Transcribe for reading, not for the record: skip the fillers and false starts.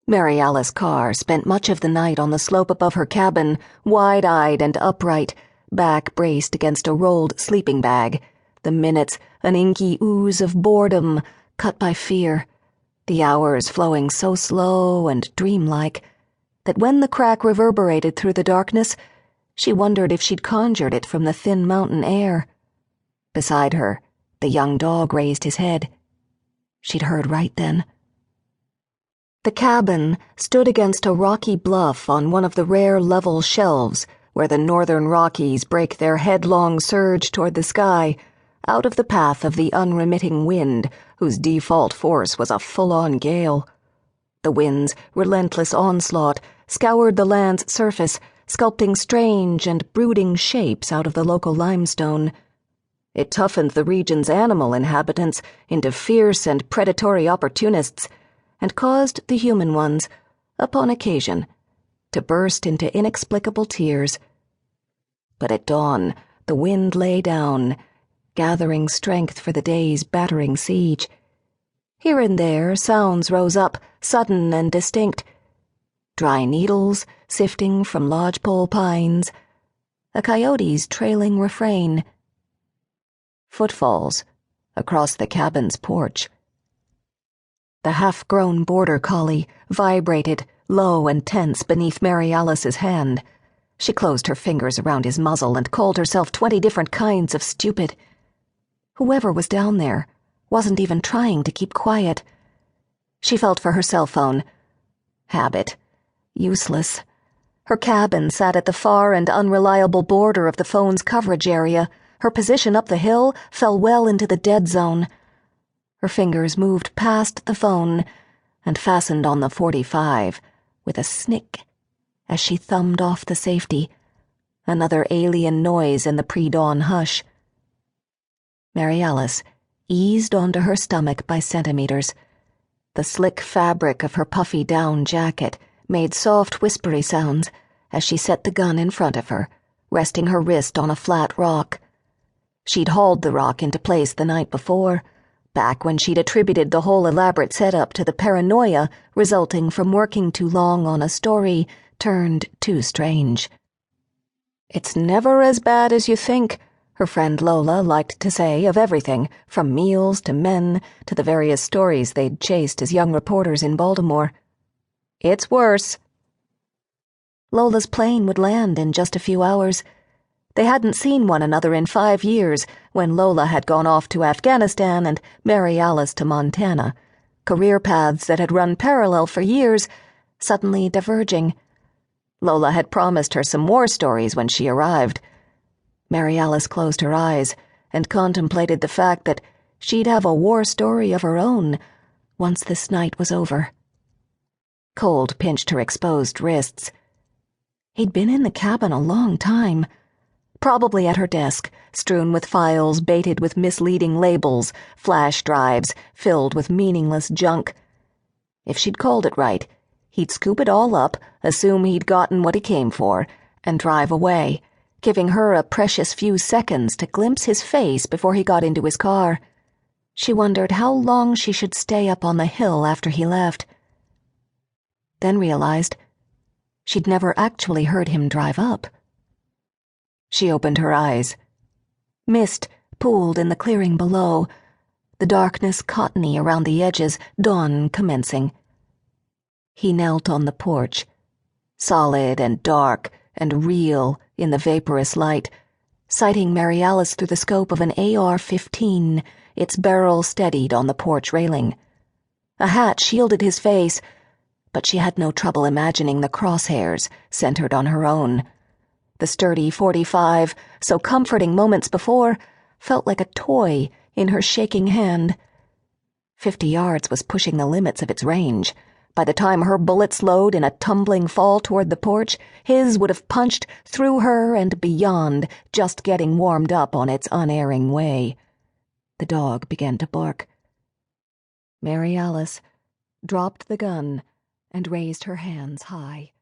Mary Alice Carr spent much of the night on the slope above her cabin, wide-eyed and upright, back braced against a rolled sleeping bag, the minutes an inky ooze of boredom, cut by fear, the hours flowing so slow and dreamlike that when the crack reverberated through the darkness, she wondered if she'd conjured it from the thin mountain air. Beside her, the young dog raised his head. She'd heard right then. The cabin stood against a rocky bluff on one of the rare level shelves where the northern Rockies break their headlong surge toward the sky, out of the path of the unremitting wind, whose default force was a full-on gale. The wind's relentless onslaught scoured the land's surface, sculpting strange and brooding shapes out of the local limestone. It toughened the region's animal inhabitants into fierce and predatory opportunists, and caused the human ones, upon occasion, to burst into inexplicable tears. But at dawn, the wind lay down, gathering strength for the day's battering siege. Here and there, sounds rose up, sudden and distinct. Dry needles sifting from lodgepole pines, a coyote's trailing refrain. Footfalls across the cabin's porch. The half-grown border collie vibrated, low and tense, beneath Mary Alice's hand. She closed her fingers around his muzzle and called herself 20 different kinds of stupid. Whoever was down there wasn't even trying to keep quiet. She felt for her cell phone. Habit. Useless. Her cabin sat at the far and unreliable border of the phone's coverage area. Her position up the hill fell well into the dead zone. Her fingers moved past the phone and fastened on the .45 with a snick as she thumbed off the safety, another alien noise in the pre-dawn hush. Mary Alice eased onto her stomach by centimeters. The slick fabric of her puffy down jacket made soft whispery sounds as she set the gun in front of her, resting her wrist on a flat rock. She'd hauled the rock into place the night before, back when she'd attributed the whole elaborate setup to the paranoia resulting from working too long on a story turned too strange. "It's never as bad as you think," her friend Lola liked to say of everything, from meals to men to the various stories they'd chased as young reporters in Baltimore. "It's worse." Lola's plane would land in just a few hours. They hadn't seen one another in 5 years, when Lola had gone off to Afghanistan and Mary Alice to Montana, career paths that had run parallel for years, suddenly diverging. Lola had promised her some war stories when she arrived. Mary Alice closed her eyes and contemplated the fact that she'd have a war story of her own once this night was over. Cold pinched her exposed wrists. He'd been in the cabin a long time. Probably at her desk, strewn with files baited with misleading labels, flash drives filled with meaningless junk. If she'd called it right, he'd scoop it all up, assume he'd gotten what he came for, and drive away, giving her a precious few seconds to glimpse his face before he got into his car. She wondered how long she should stay up on the hill after he left. Then realized she'd never actually heard him drive up. She opened her eyes. Mist pooled in the clearing below, the darkness cottony around the edges, dawn commencing. He knelt on the porch, solid and dark and real in the vaporous light, sighting Mary Alice through the scope of an AR-15, its barrel steadied on the porch railing. A hat shielded his face, but she had no trouble imagining the crosshairs centered on her own. The sturdy .45, so comforting moments before, felt like a toy in her shaking hand. 50 yards was pushing the limits of its range. By the time her bullets load in a tumbling fall toward the porch, his would have punched through her and beyond, just getting warmed up on its unerring way. The dog began to bark. Mary Alice dropped the gun and raised her hands high.